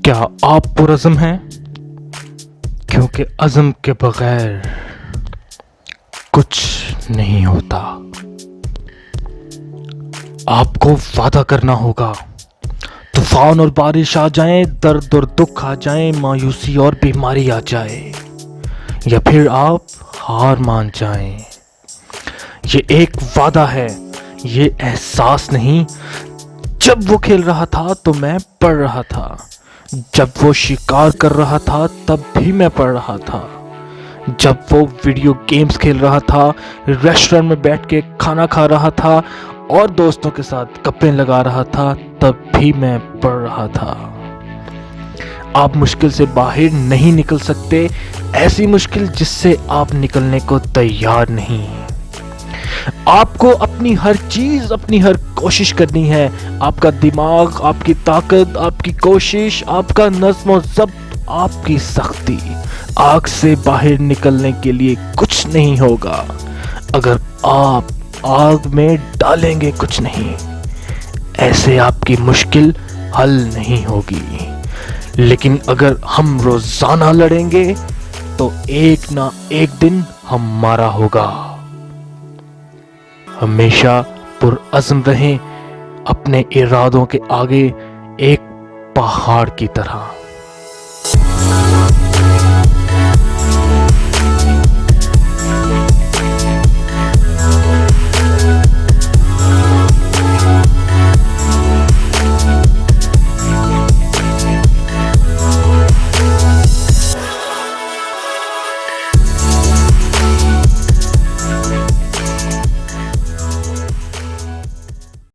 क्या आप पुरज़्म हैं? क्योंकि अज़्म के बगैर कुछ नहीं होता। आपको वादा करना होगा। तूफान और बारिश आ जाएं, दर्द और दुख आ जाएं, मायूसी और बीमारी आ जाए, या फिर आप हार मान जाएं। ये एक वादा है, ये एहसास नहीं। जब वो खेल रहा था तो मैं पढ़ रहा था। जब वो शिकार कर रहा था तब भी मैं पढ़ रहा था। जब वो वीडियो गेम्स खेल रहा था, रेस्टोरेंट में बैठ के खाना खा रहा था और दोस्तों के साथ गप्पे लगा रहा था, तब भी मैं पढ़ रहा था। आप मुश्किल से बाहर नहीं निकल सकते, ऐसी मुश्किल जिससे आप निकलने को तैयार नहीं। आपको अपनी हर चीज, अपनी हर कोशिश करनी है। आपका दिमाग, आपकी ताकत, आपकी कोशिश, आपका नज़्म और ज़ब्त, आपकी सख्ती। आग से बाहर निकलने के लिए कुछ नहीं होगा अगर आप आग में डालेंगे कुछ नहीं। ऐसे आपकी मुश्किल हल नहीं होगी। लेकिन अगर हम रोजाना लड़ेंगे तो एक ना एक दिन हमारा होगा। हमेशा पुरअज़्म रहें, अपने इरादों के आगे एक पहाड़ की तरह।